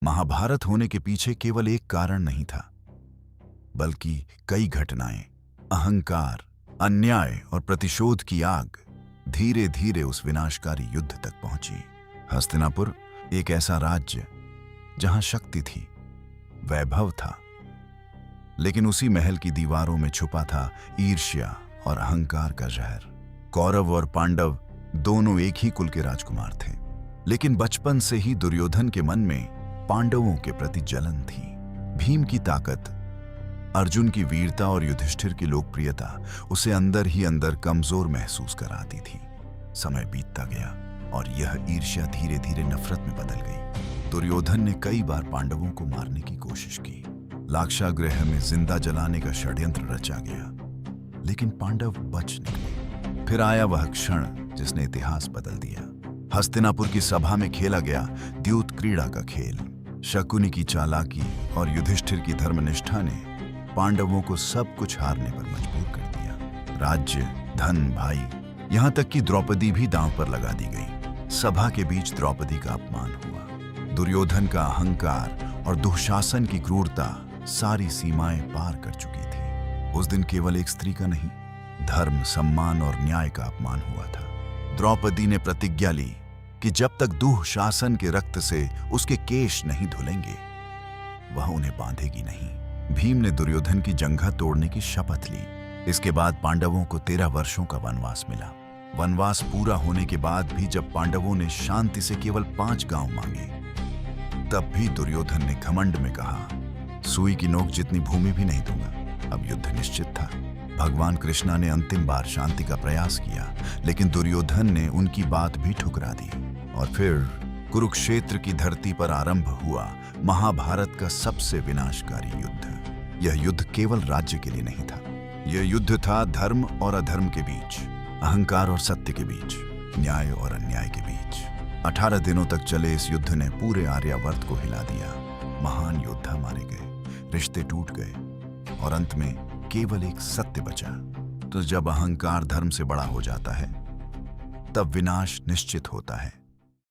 महाभारत होने के पीछे केवल एक कारण नहीं था, बल्कि कई घटनाएं, अहंकार, अन्याय और प्रतिशोध की आग धीरे धीरे उस विनाशकारी युद्ध तक पहुंची। हस्तिनापुर एक ऐसा राज्य जहां शक्ति थी, वैभव था, लेकिन उसी महल की दीवारों में छुपा था ईर्ष्या और अहंकार का जहर। कौरव और पांडव दोनों एक ही कुल के राजकुमार थे, लेकिन बचपन से ही दुर्योधन के मन में पांडवों के प्रति जलन थी। भीम की ताकत, अर्जुन की वीरता और युधिष्ठिर की लोकप्रियता उसे अंदर ही अंदर कमजोर महसूस कराती थी। समय बीतता गया और यह ईर्ष्या धीरे धीरे नफरत में बदल गई। दुर्योधन ने कई बार पांडवों को मारने की कोशिश की। लाक्षागृह में जिंदा जलाने का षड्यंत्र रचा गया, लेकिन पांडव बच निकले। फिर आया वह क्षण जिसने इतिहास बदल दिया। हस्तिनापुर की सभा में खेला गया द्यूत क्रीड़ा का खेल। शकुनी की चालाकी और युधिष्ठिर की धर्मनिष्ठा ने पांडवों को सब कुछ हारने पर मजबूर कर दिया। राज्य, धन, भाई, यहां तक कि द्रौपदी भी दांव पर लगा दी गई। सभा के बीच द्रौपदी का अपमान हुआ। दुर्योधन का अहंकार और दुशासन की क्रूरता सारी सीमाएं पार कर चुकी थी। उस दिन केवल एक स्त्री का नहीं, धर्म, सम्मान और न्याय का अपमान हुआ था। द्रौपदी ने प्रतिज्ञा ली कि जब तक दुशासन के रक्त से उसके केश नहीं धुलेंगे, वह उन्हें बांधेगी नहीं। भीम ने दुर्योधन की जंघा तोड़ने की शपथ ली। इसके बाद पांडवों को 13 वर्षों का वनवास मिला। वनवास पूरा होने के बाद भी जब पांडवों ने शांति से केवल 5 गांव मांगे, तब भी दुर्योधन ने घमंड में कहा, सुई की नोक जितनी भूमि भी नहीं दूंगा। अब युद्ध निश्चित था। भगवान कृष्णा ने अंतिम बार शांति का प्रयास किया, लेकिन दुर्योधन ने उनकी बात भी ठुकरा दी। और फिर कुरुक्षेत्र की धरती पर आरंभ हुआ महाभारत का सबसे विनाशकारी युद्ध। यह युद्ध केवल राज्य के लिए नहीं था, यह युद्ध था धर्म और अधर्म के बीच, अहंकार और सत्य के बीच, न्याय और अन्याय के बीच। 18 दिनों तक चले इस युद्ध ने पूरे आर्यावर्त को हिला दिया। महान योद्धा मारे गए, रिश्ते टूट गए और अंत में केवल एक सत्य बचा। तो जब अहंकार धर्म से बड़ा हो जाता है, तब विनाश निश्चित होता है।